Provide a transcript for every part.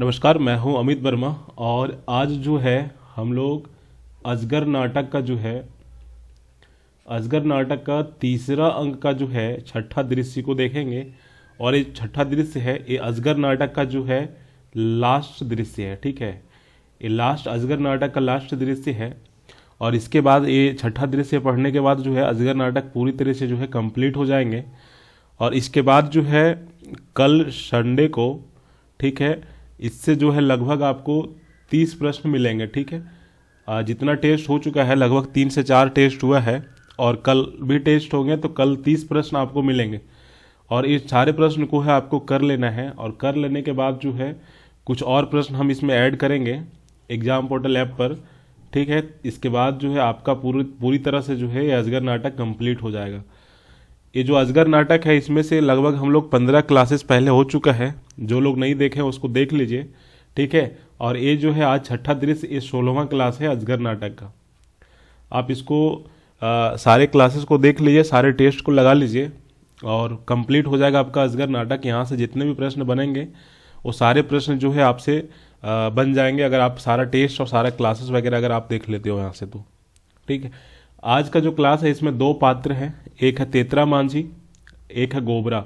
नमस्कार, मैं हूं अमित वर्मा। और आज जो है हम लोग अजगर नाटक का जो है अजगर नाटक का तीसरा अंक का जो है छठा दृश्य को देखेंगे। और ये छठा दृश्य है, ये अजगर नाटक का जो है लास्ट दृश्य है। ठीक है, ये लास्ट अजगर नाटक का लास्ट दृश्य है। और इसके बाद ये छठा दृश्य पढ़ने के बाद जो है अजगर नाटक पूरी तरह से जो है कंप्लीट हो जाएंगे। और इसके बाद जो है कल संडे को, ठीक है, इससे जो है लगभग आपको 30 प्रश्न मिलेंगे। ठीक है, जितना टेस्ट हो चुका है लगभग 3 से 4 टेस्ट हुआ है और कल भी टेस्ट होंगे, तो कल 30 प्रश्न आपको मिलेंगे। और इस सारे प्रश्न को है आपको कर लेना है। और कर लेने के बाद जो है कुछ और प्रश्न हम इसमें ऐड करेंगे एग्जाम पोर्टल ऐप पर। ठीक है, इसके बाद जो है आपका पूरी तरह से जो है ये अजगर नाटक कंप्लीट हो जाएगा। ये जो अजगर नाटक है इसमें से लगभग हम लोग 15 क्लासेस पहले हो चुका है। जो लोग नहीं देखे उसको देख लीजिए। ठीक है, और ये जो है आज छठा दृश्य, ये 16वां क्लास है अजगर नाटक का। आप इसको सारे क्लासेस को देख लीजिए, सारे टेस्ट को लगा लीजिए और कंप्लीट हो जाएगा आपका अजगर नाटक। यहाँ से जितने भी प्रश्न बनेंगे वो सारे प्रश्न जो है आपसे बन जाएंगे, अगर आप सारा टेस्ट और सारा क्लासेस वगैरह अगर आप देख लेते हो यहाँ से तो। ठीक है, आज का जो क्लास है इसमें 2 पात्र हैं, एक है तेतरा मांझी, एक है गोबरा।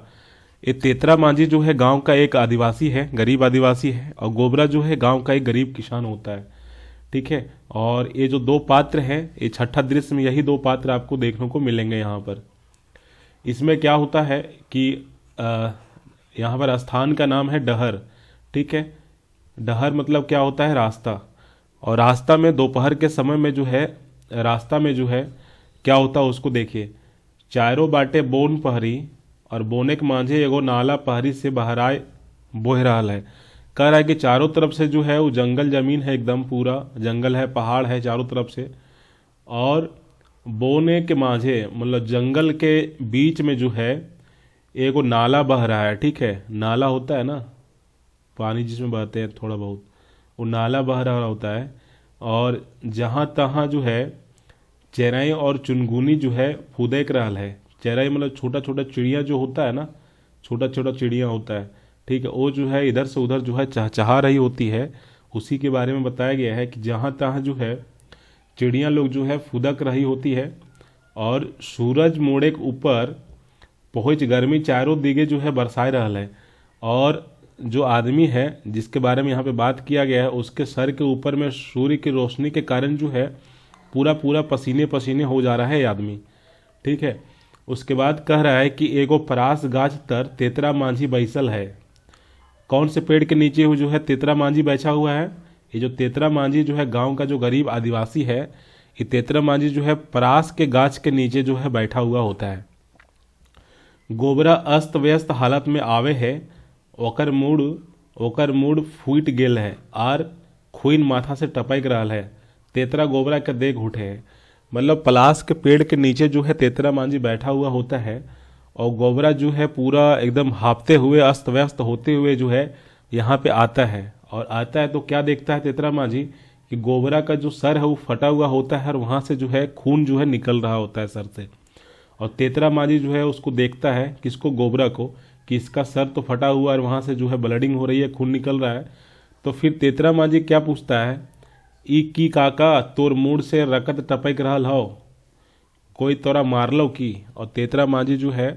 ये तेतरा मांझी जो है गांव का एक आदिवासी है, गरीब आदिवासी है, और गोबरा जो है गांव का एक गरीब किसान होता है। ठीक है, और ये जो 2 पात्र हैं, ये छठा दृश्य में यही 2 पात्र आपको देखने को मिलेंगे यहाँ पर। इसमें क्या होता है कि यहाँ पर स्थान का नाम है डहर। ठीक है, डहर मतलब क्या होता है, रास्ता। और रास्ता में दोपहर के समय में जो है रास्ता में जो है क्या होता है उसको देखिए। चारों बाटे बोन पहरी और बोने के मांझे एगो नाला पहरी से बहराए बोह रहा है। कह रहा है कि चारों तरफ से जो है वो जंगल जमीन है, एकदम पूरा जंगल है, पहाड़ है चारों तरफ से। और बोने के मांझे मतलब जंगल के बीच में जो है एगो नाला बह रहा है। ठीक है, नाला होता है ना, पानी जिसमें बहते हैं थोड़ा बहुत, वो नाला बह रहा होता है। और जहाँ तहाँ जो है चेराई और चुनगुनी जो है फुदेक रहल है। चेराई मतलब छोटा छोटा चिड़िया जो होता है ना, छोटा छोटा चिड़िया होता है। ठीक है, वो जो है इधर से उधर जो है चहचहा रही होती है। उसी के बारे में बताया गया है कि जहाँ तहाँ जो है चिड़िया लोग जो है फुदक रही होती है। और सूरज मोड़े के ऊपर पहुँच गर्मी चारों दिगे जो है बरसाए रहल है। और जो आदमी है जिसके बारे में यहाँ पे बात किया गया है, उसके सर के ऊपर में सूर्य की रोशनी के कारण जो है पूरा पूरा पसीने पसीने हो जा रहा है ये आदमी। ठीक है, उसके बाद कह रहा है कि एगो परास गाछ तर तेतरा मांझी बैसल है। कौन से पेड़ के नीचे जो है तेतरा मांझी बैठा हुआ है? ये जो तेतरा मांझी जो है गांव का जो गरीब आदिवासी है, ये तेतरा मांझी जो है परास के गाछ के नीचे जो है बैठा हुआ होता है। गोबरा अस्त व्यस्त हालत में आवे है, ओकर मूड फूट गेल है और खून माथा से टपक रहा है। तेतरा गोबरा के देख उठे है। मतलब पलास के पेड़ के नीचे जो है तेतरा मांझी बैठा हुआ होता है और गोबरा जो है पूरा एकदम हांफते हुए अस्त व्यस्त होते हुए जो है यहाँ पे आता है। और आता है तो क्या देखता है तेतरा मांझी कि गोबरा का जो सर है वो फटा हुआ होता है और वहाँ से जो है खून जो है निकल रहा होता है सर से। और तेतरा मांझी जो है उसको देखता है, किसको, गोबरा को, कि इसका सर तो फटा हुआ और वहाँ से जो है ब्लडिंग हो रही है, खून निकल रहा है। तो फिर तेतरा मांझी क्या पूछता है, ई की काका तोर मूड से रकत टपक रहल हो, कोई तोरा मारलो की? और तेतरा मांझी जो है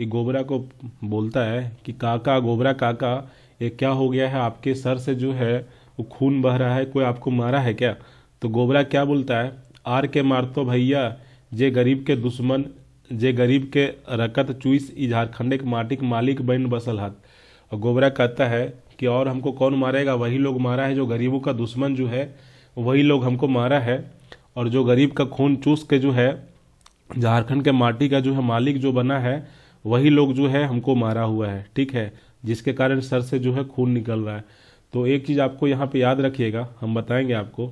ये गोबरा को बोलता है कि काका, गोबरा काका, ये क्या हो गया है, आपके सर से जो है वो खून बह रहा है, कोई आपको मारा है क्या? तो गोबरा क्या बोलता है, आर के मारतो भैया, जे गरीब के दुश्मन, जे गरीब के रकत चुइस ई झारखंड के माटी के मालिक बन बसल हाथ। और गोबरा कहता है कि और हमको कौन मारेगा, वही लोग मारा है जो गरीबों का दुश्मन जो है, वही लोग हमको मारा है। और जो गरीब का खून चूस के जो है झारखंड के माटी का जो है मालिक जो बना है, वही लोग जो है हमको मारा हुआ है। ठीक है, जिसके कारण सर से जो है खून निकल रहा है। तो एक चीज़ आपको यहाँ पे याद रखिएगा, हम बताएंगे आपको।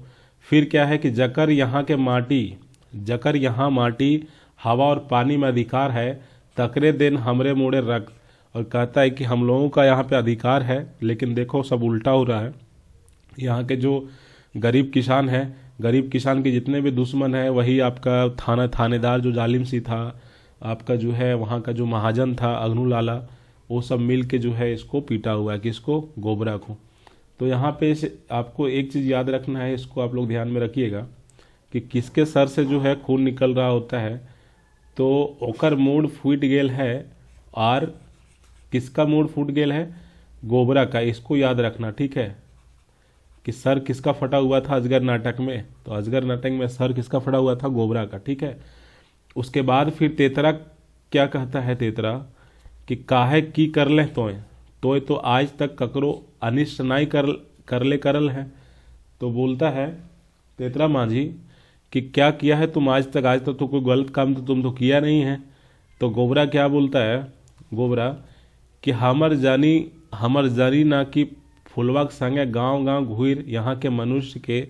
फिर क्या है कि जकर यहाँ के माटी, जकर यहाँ माटी हवा और पानी में अधिकार है, तकरे दिन हमरे मोड़े रक्त। और कहता है कि हम लोगों का यहाँ पे अधिकार है, लेकिन देखो सब उल्टा हो रहा है। यहाँ के जो गरीब किसान है, गरीब किसान के जितने भी दुश्मन है, वही आपका थानेदार जो जालिम सी था, आपका जो है वहाँ का जो महाजन था अग्नू लाला, वो सब मिल के जो है इसको पीटा हुआ है, किसको, गोबरा को। तो यहाँ पे आपको एक चीज़ याद रखना है, इसको आप लोग ध्यान में रखिएगा कि किसके सर से जो है खून निकल रहा होता है, तो ओकर मूड फूट गेल है। और किसका मूड फूट गेल है? गोबरा का। इसको याद रखना, ठीक है, कि सर किसका फटा हुआ था अजगर नाटक में? तो अजगर नाटक में सर किसका फटा हुआ था? गोबरा का, ठीक है। उसके बाद फिर तेतरा क्या कहता है? तेतरा कि काहे की कर ले तोय तो आज तक ककरो अनिष्ट नाई करले करल है। तो बोलता है तेतरा माझी कि क्या किया है तुम आज तक तो कोई गलत काम तो तुम तो किया नहीं है। तो गोबरा क्या बोलता है? गोबरा कि हमर जानी ना कि फुलवा के संगे गांव गांव घूर यहाँ के मनुष्य के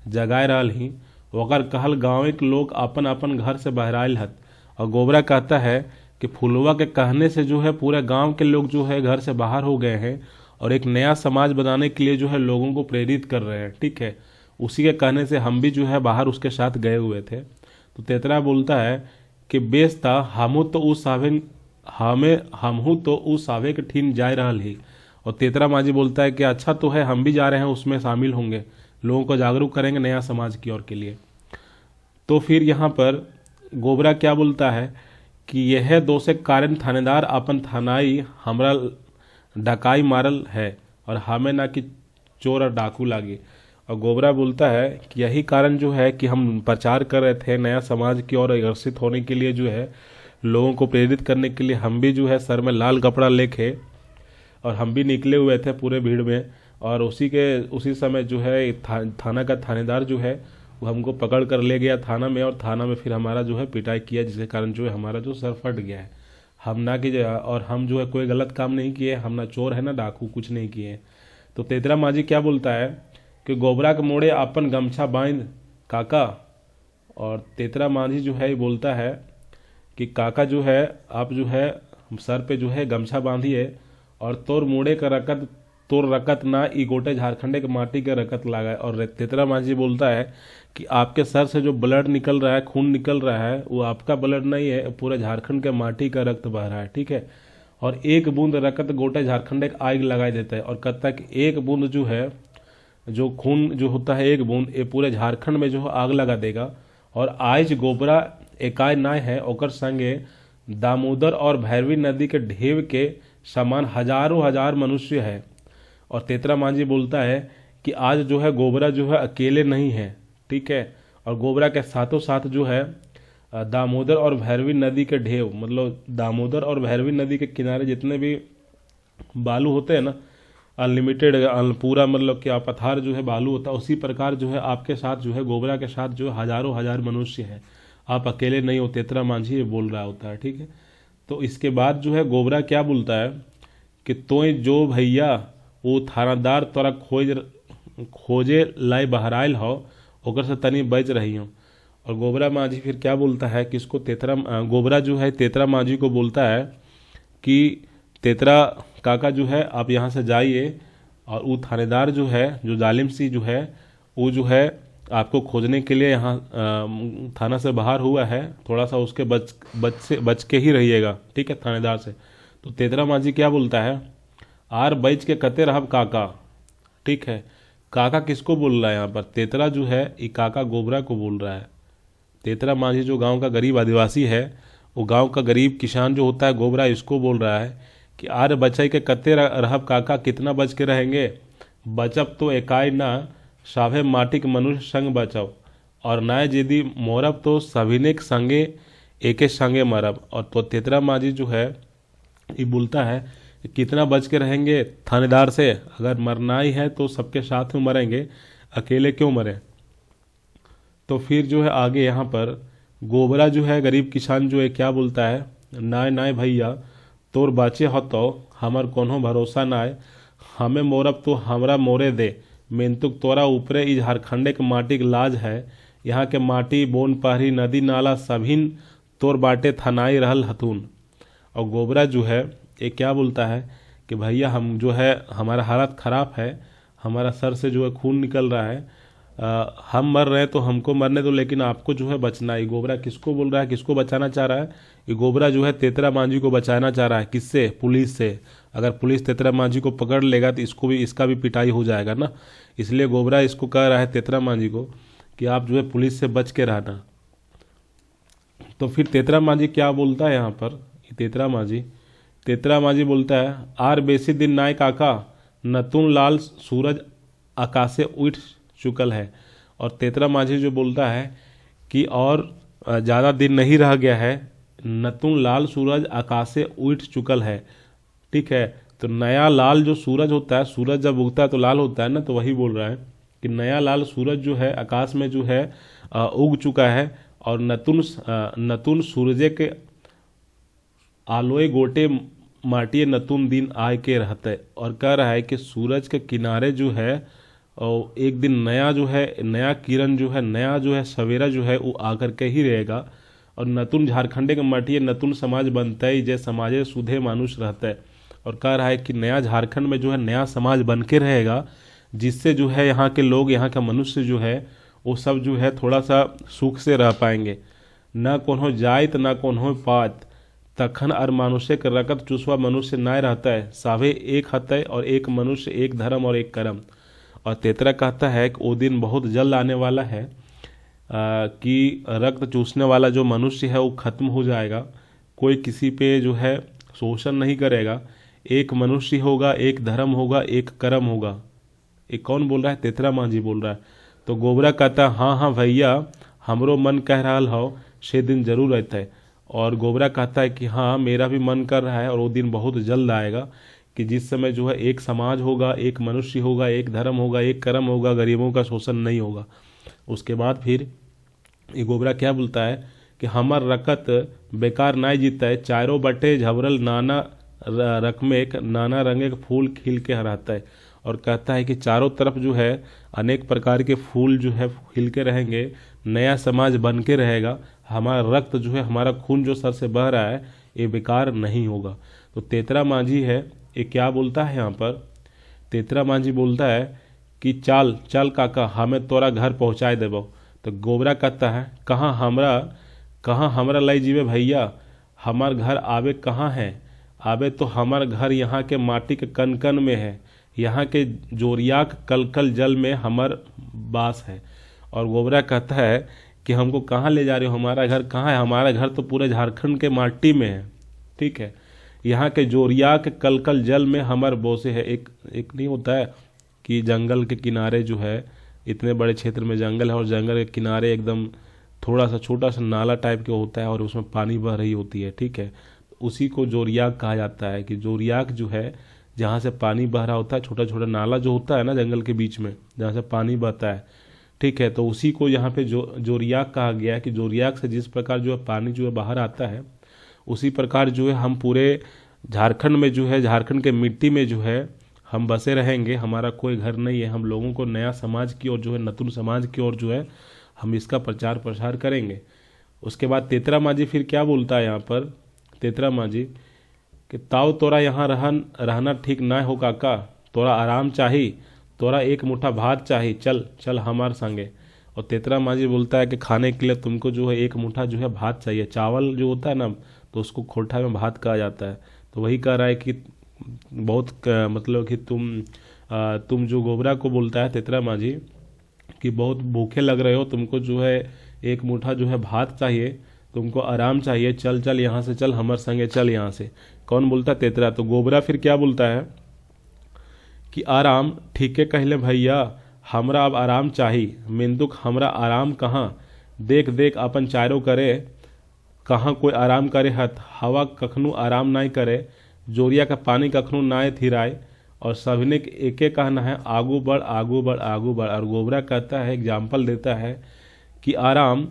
जगाए रहल ही, ओकर कहल गाँव के लोग अपन अपन घर से बहराइल हत। और गोबरा कहता है कि फुलवा के कहने से जो है पूरे गांव के लोग जो है घर से बाहर हो गए हैं और एक नया समाज बनाने के लिए जो है लोगों को प्रेरित कर रहे हैं, ठीक है। उसी के कहने से हम भी जो है बाहर उसके साथ गए हुए थे। तो तेतरा बोलता है कि बेस था हमहू तो उस सावे के ठीन जा रहल ही। और तेतरा माझी बोलता है कि अच्छा तो है, हम भी जा रहे हैं, उसमें शामिल होंगे, लोगों को जागरूक करेंगे नया समाज की ओर के लिए। तो फिर यहाँ पर गोबरा क्या बोलता है कि यह दोषे कारण थानेदार अपन थानाई हमरा डकाई मारल है और हमें ना कि चोर और डाकू लागे। और गोबरा बोलता है कि यही कारण जो है कि हम प्रचार कर रहे थे नया समाज की ओर आकर्षित होने के लिए, जो है लोगों को प्रेरित करने के लिए हम भी जो है सर में लाल कपड़ा लेके और हम भी निकले हुए थे पूरे भीड़ में। और उसी समय जो है थाना का थानेदार जो है वो हमको पकड़ कर ले गया थाना में, और थाना में फिर हमारा जो है पिटाई किया, जिसके कारण जो है हमारा जो सर फट गया है। हम ना कि और हम जो है कोई गलत काम नहीं किए, हम ना चोर है ना डाकू, कुछ नहीं किए। तो तेतरा माझी क्या बोलता है कि गोबरा के मोड़े अपन गमछा बांध काका। और तेतरा माझी जो है बोलता है कि काका जो है आप जो है सर पे जो है गमछा बांधिए और तोर रकत ना ई गोटे झारखंडे के माटी के रकत लागा। और तेतरा माझी बोलता है कि आपके सर से जो ब्लड निकल रहा है, खून निकल रहा है, वो आपका ब्लड नहीं है, पूरे झारखंड के माटी का रक्त बह रहा है, ठीक है। और एक बूंद रकत गोटे झारखंडे का आग लगा देता है। और कहता है कि एक बूंद जो है, जो खून जो होता है एक बूंद, ये पूरे झारखंड में जो है आग लगा देगा। और आज गोबरा एकाय नाय है, ओकर संगे दामोदर और भैरवी नदी के ढेव के समान हजारों हजार मनुष्य है। और तेतरा माझी बोलता है कि आज जो है गोबरा जो है अकेले नहीं है, ठीक है। और गोबरा के साथों साथ जो है दामोदर और भैरवी नदी के ढेव, मतलब दामोदर और भैरवी नदी के किनारे जितने भी बालू होते हैं ना, अनलिमिटेड पूरा मतलब कि पथार जो है बालू होता है, उसी प्रकार जो है आपके साथ जो है गोबरा के साथ जो हजारों हजार मनुष्य है, आप अकेले नहीं हो, तेतरा माझी ये बोल रहा होता है, ठीक है। तो इसके बाद जो है गोबरा क्या बोलता है कि तोय जो भैया वो थानादार तोरा खोजे लाई बहराइल हो, ओकर से तनी बच रही हो। और गोबरा माझी फिर क्या बोलता है कि इसको गोबरा जो है तेतरा माझी को बोलता है कि तेतरा काका जो है आप यहाँ से जाइए, और वो थानेदार जो है, जो जालिम सी जो है, वो जो है आपको खोजने के लिए यहाँ थाना से बाहर हुआ है, थोड़ा सा उसके बच के ही रहिएगा, ठीक है, थानेदार से। तो तेतरा माझी क्या बोलता है, आर बैच के कते रहब काका, ठीक है। काका किसको बोल रहा है यहाँ पर? तेतरा जो है ये काका गोबरा को बोल रहा है। तेतरा माझी जो गांव का गरीब आदिवासी है, वो गांव का गरीब किसान जो होता है, गोबरा इसको बोल रहा है कि आर बचाई के कते रहब काका, कितना बच के रहेंगे? बचब तो एकाई ना साभे माटी के मनुष्य संग बचाओ, और ना यदि मोरब तो सभिने के संगे एके संगे मरब। और तो तेतरा माझी जो है ये बोलता है कि कितना बच के रहेंगे थानेदार से, अगर मरना ही है तो सबके साथ में मरेंगे, अकेले क्यों मरे। तो फिर जो है आगे यहाँ पर गोबरा जो है गरीब किसान जो है क्या बोलता है, नाय नाय भैया तोर बाचे हो तो हमार कोनो भरोसा नाय, हमें मोरब तो हमरा मोरे दे, मेंतुक तोरा ऊपरे ई झारखंडे के माटी के लाज है, यहाँ के माटी बोन पहरी नदी नाला सभिन तोर बाटे थनाई रहल हतून। और गोबरा जो है ये क्या बोलता है कि भैया हम जो है हमारा हालत ख़राब है, हमारा सर से जो है खून निकल रहा है, हम मर रहे हैं तो हमको मरने दो, लेकिन आपको जो है बचना है। ये गोबरा किसको बोल रहा है, किसको बचाना चाह रहा है? ये गोबरा जो है तेतरा मांझी को बचाना चाह रहा है। किससे? पुलिस से। अगर पुलिस तेतरा मांझी को पकड़ लेगा तो इसका भी पिटाई हो जाएगा ना। इसलिए गोबरा इसको कह रहा है तेतरा मांझी को कि आप जो है पुलिस से बच के रहना। तो फिर तेतरा मांझी क्या बोलता है यहाँ पर? तेतरा मांझी बोलता है, आर बेसी दिन नाय काका, नतुन लाल सूरज आकाशे उठ चुकल है। और तेतरा मांझी जो बोलता है कि और ज़्यादा दिन नहीं रह गया है, नतुन लाल सूरज आकाशे उठ चुकल है। ठीक है, तो नया लाल जो सूरज होता है, सूरज जब उगता है तो लाल होता है ना, तो वही बोल रहा है कि नया लाल सूरज जो है आकाश में जो है उग चुका है। और नतुन सूरजे के आलोय गोटे माटिए नतुन दिन आय के रहते। और कह रहा है कि सूरज के किनारे जो है और एक दिन नया जो है, नया किरण जो है, नया जो है सवेरा जो है वो आकर के ही रहेगा। और नतुन झारखंडे के माटिए नतुन समाज बनता है, जय समाजे सुधे मानुष रहता है। और कह रहा है कि नया झारखंड में जो है नया समाज बन के रहेगा, जिससे जो है यहाँ के लोग, यहाँ का मनुष्य जो है वो सब जो है थोड़ा सा सुख से रह पाएंगे। न कोनो जाइत न कोनो पात, तखन और मनुष्य के रकत चुसवा मनुष्य नाय रहता है, सावे एक हतय और एक मनुष्य, एक धर्म और एक कर्म। और तेतरा कहता है कि वो दिन बहुत जल्द आने वाला है कि रक्त चूसने वाला जो मनुष्य है वो खत्म हो जाएगा। कोई किसी पे जो है शोषण नहीं करेगा। एक मनुष्य होगा, एक धर्म होगा, एक कर्म होगा। ये कौन बोल रहा है? तेतरा मांझी बोल रहा है। तो गोबरा कहता है, हाँ हाँ भैया, हमरो मन कह रहा हो से दिन जरूर रहता है। और गोबरा कहता है कि हाँ मेरा भी मन कर रहा है, और वो दिन बहुत जल्द आएगा कि जिस समय जो है एक समाज होगा, एक मनुष्य होगा, एक धर्म होगा, एक कर्म होगा, गरीबों का शोषण नहीं होगा। उसके बाद फिर ये गोबरा क्या बोलता है कि हमर रकत बेकार नाय जीता है, चारों बटे झबरल नाना रकमे नाना रंगे के फूल खिल के हराता है। और कहता है कि चारों तरफ जो है अनेक प्रकार के फूल जो है खिल के रहेंगे, नया समाज बन के रहेगा। हमारा रक्त जो है, हमारा खून जो सर से बह रहा है, ये बेकार नहीं होगा। तो तेतरा मांझी है, ये क्या बोलता है यहाँ पर? तेतरा मांझी बोलता है कि चल चल काका, हमें तोरा घर पहुँचाए देबो। तो गोबरा कहता है, कहाँ हमरा लाई जीवे भैया, हमार घर आवे कहाँ है? आवे तो हमार घर यहाँ के माटी के कन कन में है, यहाँ के जोरियाक कल कल जल में हमार बास है। और गोबरा कहता है कि हमको कहाँ ले जा रहे हो, हमारा घर कहाँ है? हमारा घर तो पूरे झारखंड के माटी में है। ठीक है, यहाँ के जोरियाक कल कल जल में हमार बोसे है। एक नहीं होता है कि जंगल के किनारे जो है, इतने बड़े क्षेत्र में जंगल है और जंगल के किनारे एकदम थोड़ा सा छोटा सा नाला टाइप के होता है और उसमें पानी बह रही होती है। ठीक है, उसी को जोरियाक कहा जाता है। कि जोरियाक जो है जहाँ से पानी बह रहा होता है, छोटा छोटा नाला जो होता है ना जंगल के बीच में, जहाँ से पानी बहता है। ठीक है, तो उसी को यहाँ पे जोरियाक कहा गया है कि जोरियाक से जिस प्रकार जो है पानी जो है बाहर आता है, उसी प्रकार जो है हम पूरे झारखंड में जो है, झारखंड के मिट्टी में जो है हम बसे रहेंगे। हमारा कोई घर नहीं है। हम लोगों को नया समाज की ओर जो है, नतुन समाज की ओर जो है, हम इसका प्रचार प्रसार करेंगे। उसके बाद तेतरा मांझी फिर क्या बोलता है यहाँ पर? तेतरा मांझी कि ताऊ तोरा यहाँ रहना ठीक ना हो काका, तोरा आराम चाही, तोरा एक मुट्ठा भात चाही, चल चल हमार संगे। और तेतरा मांझी बोलता है कि खाने के लिए तुमको जो है एक मुट्ठा जो है भात चाहिए। चावल जो होता है ना, तो उसको खोटा में भात कहा जाता है। तो वही कह रहा है कि बहुत मतलब कि तुम जो गोबरा को बोलता है तेतरा मांझी कि बहुत भूखे लग रहे हो, तुमको जो है एक मुट्ठा जो है भात चाहिए, तुमको आराम चाहिए, चल चल यहाँ से, चल हमारे संगे चल यहाँ से। कौन बोलता है? तेतरा। तो गोबरा फिर क्या बोलता है कि आराम ठीक है कहले भैया, हमरा अब आराम चाही, मिंदुक हमरा आराम कहाँ, देख देख अपन चारों करे, कहाँ कोई आराम करे हत, हवा कखनू आराम नहीं करे, जोरिया का पानी कखनू नाय थिराए। और सबने एक एक कहना है आगू बढ़ आगू बढ़ आगू बढ़। और गोबरा कहता है, एग्जाम्पल देता है कि आराम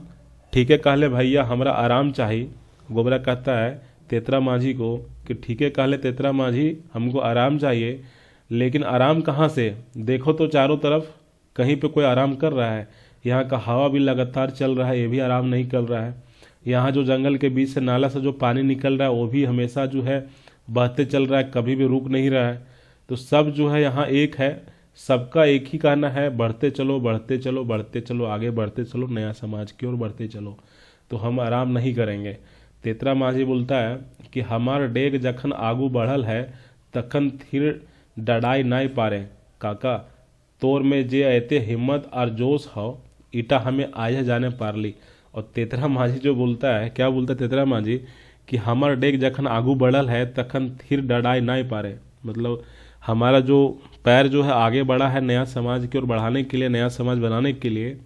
ठीक है कहले भैया, हमरा आराम चाहिए। गोबरा कहता है तेतरा मांझी को कि ठीक है कहले तेतरा मांझी, हमको आराम चाहिए, लेकिन आराम कहाँ से? देखो तो चारों तरफ कहीं पे कोई आराम कर रहा है। यहाँ का हवा भी लगातार चल रहा है, ये भी आराम नहीं कर रहा है। यहाँ जो जंगल के बीच से नाला से जो पानी निकल रहा है वो भी हमेशा जो है बहते चल रहा है, कभी भी रुक नहीं रहा है। तो सब जो है यहाँ एक है, सबका एक ही कहना है, बढ़ते चलो बढ़ते चलो बढ़ते चलो, आगे बढ़ते चलो, नया समाज की ओर बढ़ते चलो। तो हम आराम नहीं करेंगे। तेतरा माझी बोलता है कि हमार डेग जखन आगू बढ़ल है तखन थिर डडाई नाई पारे। काका तोर में जे ऐते हिम्मत और जोश हो ईटा हमें आया जाने पारली। और तेतरा माझी जो बोलता है, क्या बोलता है तेतरा माझी, कि हमार डेग जखन आगू बढ़ल है तखन थिर डडाई नाई पारे। मतलब हमारा जो पैर जो है आगे बढ़ा है नया समाज की ओर बढ़ाने के लिए, नया समाज बनाने के लिए,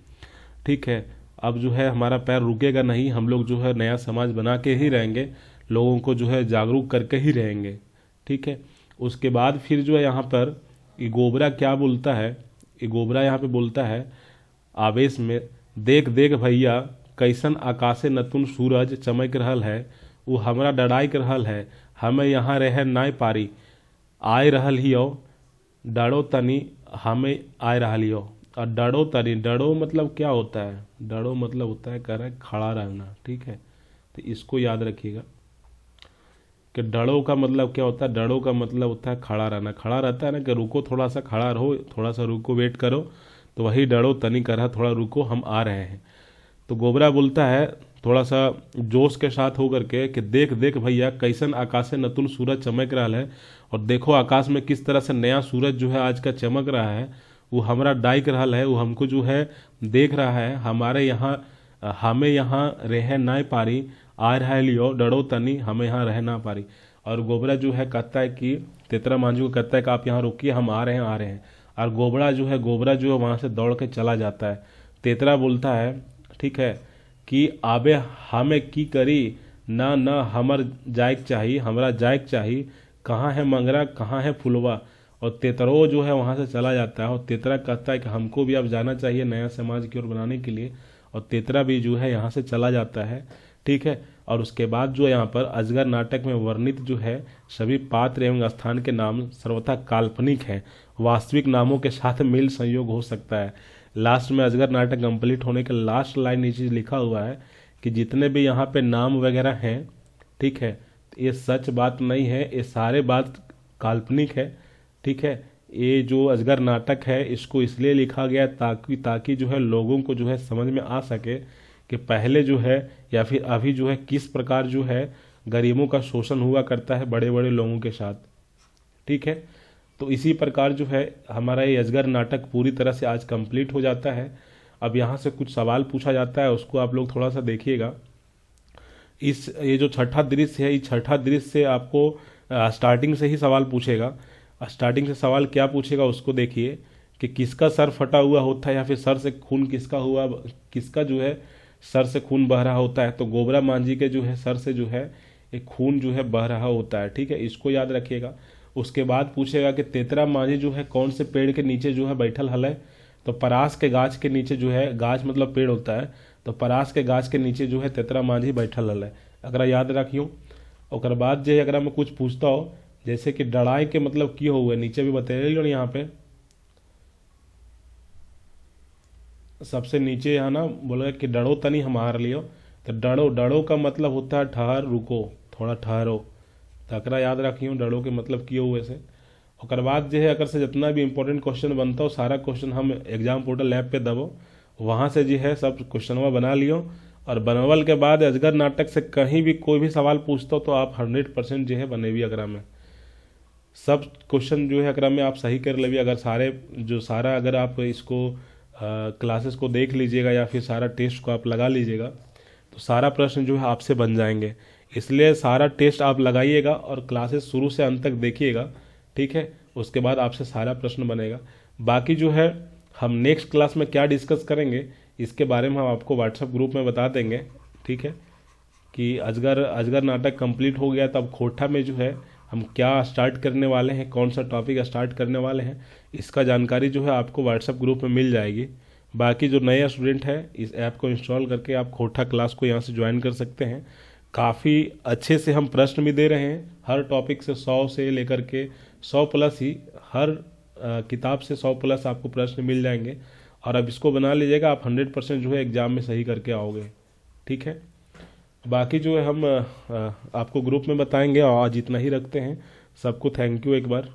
ठीक है। अब जो है हमारा पैर रुकेगा नहीं, हम लोग जो है नया समाज बना के ही रहेंगे, लोगों को जो है जागरूक करके ही रहेंगे, ठीक है। उसके बाद फिर जो है यहाँ पर ये गोबरा क्या बोलता है, ये गोबरा यहाँ पे बोलता है आवेश में, देख देख भैया कैसन आकाशे नतुन सूरज चमक रहल है, वो हमरा डराई कर रहल है, हमें यहाँ रह नाय पारी। आए रहल हियो डरो तनी, हमें आए रहल हियो। और डरो तनी, डरो मतलब क्या होता है, डरो मतलब होता है, कह रहा है खड़ा रहना, ठीक है। तो इसको याद रखिएगा कि डरो का मतलब क्या होता है, डरो का मतलब होता है खड़ा रहना। खड़ा रहता है ना कि रुको, थोड़ा सा खड़ा रहो, थोड़ा सा रुको, वेट करो, तो वही डरो तनी कर रहा, थोड़ा रुको हम आ रहे हैं। तो गोबरा बोलता है थोड़ा सा जोश के साथ होकर के कि देख देख भैया कैसन आकाश से नतुन सूरज चमक रहा है, और देखो आकाश में किस तरह से नया सूरज जो है आज का चमक रहा है, वो हमारा डाइक रहा है, वो हमको जो है देख रहा है, हमारे यहाँ हमें यहाँ रह ना पारी, आ रहा है लियो डरो तनी, हमें यहाँ रह ना पारी। और गोबरा जो है कहता है कि तेतरा मांझी को कहता है कि आप यहाँ रुकिए, हम आ रहे हैं आ रहे हैं। और गोबरा जो है वहाँ से दौड़ के चला जाता है। तेतरा बोलता है, ठीक है, कि आबे हमें की करी, ना ना हमर जायक चाहिए, हमरा जायक चाहिए, कहाँ है मंगरा कहाँ है फुलवा। और तेतरो जो है वहाँ से चला जाता है, और तेतरा कहता है कि हमको भी अब जाना चाहिए नया समाज की ओर बनाने के लिए, और तेतरा भी जो है यहाँ से चला जाता है, ठीक है। और उसके बाद जो यहाँ पर अजगर नाटक में वर्णित जो है सभी पात्र एवं स्थान के नाम सर्वथा काल्पनिक हैं, वास्तविक नामों के साथ मेल संयोग हो सकता है। लास्ट में अजगर नाटक कंप्लीट होने के लास्ट लाइन ये चीज़ लिखा हुआ है कि जितने भी यहाँ पे नाम वगैरह हैं, ठीक है, ये सच बात नहीं है, ये सारे बात काल्पनिक है, ठीक है। ये जो अजगर नाटक है इसको इसलिए लिखा गया ताकि जो है लोगों को जो है समझ में आ सके कि पहले जो है या फिर अभी जो है किस प्रकार जो है गरीबों का शोषण हुआ करता है बड़े बड़े लोगों के साथ, ठीक है। तो इसी प्रकार जो है हमारा ये अजगर नाटक पूरी तरह से आज कंप्लीट हो जाता है। अब यहाँ से कुछ सवाल पूछा जाता है, उसको आप लोग थोड़ा सा देखिएगा। ये जो छठा दृश्य है, इस छठा दृश्य से आपको स्टार्टिंग से ही सवाल पूछेगा। स्टार्टिंग से सवाल क्या पूछेगा उसको देखिए कि किसका सर फटा हुआ होता है, या फिर सर से खून किसका जो है सर से खून बह रहा होता है। तो गोबरा मांझी के जो है सर से जो है एक खून जो है बह रहा होता है, ठीक है, इसको याद रखिएगा। उसके बाद पूछेगा कि तेतरा मांझी जो है कौन से पेड़ के नीचे जो है बैठल हल है। तो परास के गाछ के नीचे जो है, गाछ मतलब पेड़ होता है, तो परास के गाछ के नीचे जो है तेतरा मांझी बैठल हल है, अगर याद रखियो। और बाद जो है अगर मैं कुछ पूछता हो जैसे कि डराई के मतलब की हुए नीचे भी बताइए, यहाँ पे सबसे नीचे यहाँ ना बोला कि डरो तनी हमार लियो। तो डरो, डरो का मतलब होता है ठहर, रुको, थोड़ा ठहरो। तो अकरा याद रखियो डरो के मतलब किए हुए से। और बाद जो है अगर से जितना भी इंपॉर्टेंट क्वेश्चन बनता हो सारा क्वेश्चन हम एग्जाम पोर्टल ऐप पे दबो, वहाँ से जो है सब क्वेश्चनवा बना लियो। और बनवल के बाद अजगर नाटक से कहीं भी कोई भी सवाल पूछता हो तो आप 100% जो है बनेवी अगरा में सब क्वेश्चन जो है अगर में आप सही कर लेंगे। अगर सारा अगर आप इसको क्लासेस को देख लीजिएगा या फिर सारा टेस्ट को आप लगा लीजिएगा तो सारा प्रश्न जो है आपसे बन जाएंगे। इसलिए सारा टेस्ट आप लगाइएगा और क्लासेस शुरू से अंत तक देखिएगा, ठीक है। उसके बाद आपसे सारा प्रश्न बनेगा। बाकी जो है हम नेक्स्ट क्लास में क्या डिस्कस करेंगे इसके बारे में हम आपको व्हाट्सएप ग्रुप में बता देंगे, ठीक है। कि अजगर नाटक कंप्लीट हो गया, तब खोटा में जो है हम क्या स्टार्ट करने वाले हैं, कौन सा टॉपिक स्टार्ट करने वाले हैं, इसका जानकारी जो है आपको व्हाट्सएप ग्रुप में मिल जाएगी। बाकी जो नया स्टूडेंट है इस ऐप को इंस्टॉल करके आप खोटा क्लास को यहाँ से ज्वाइन कर सकते हैं। काफ़ी अच्छे से हम प्रश्न भी दे रहे हैं, हर टॉपिक से 100 से लेकर के 100 प्लस ही, हर किताब से 100 प्लस आपको प्रश्न मिल जाएंगे। और अब इसको बना लीजिएगा, आप 100% जो है एग्ज़ाम में सही करके आओगे, ठीक है। बाकी जो है हम आपको ग्रुप में बताएंगे। और आज इतना ही रखते हैं। सबको थैंक यू एक बार।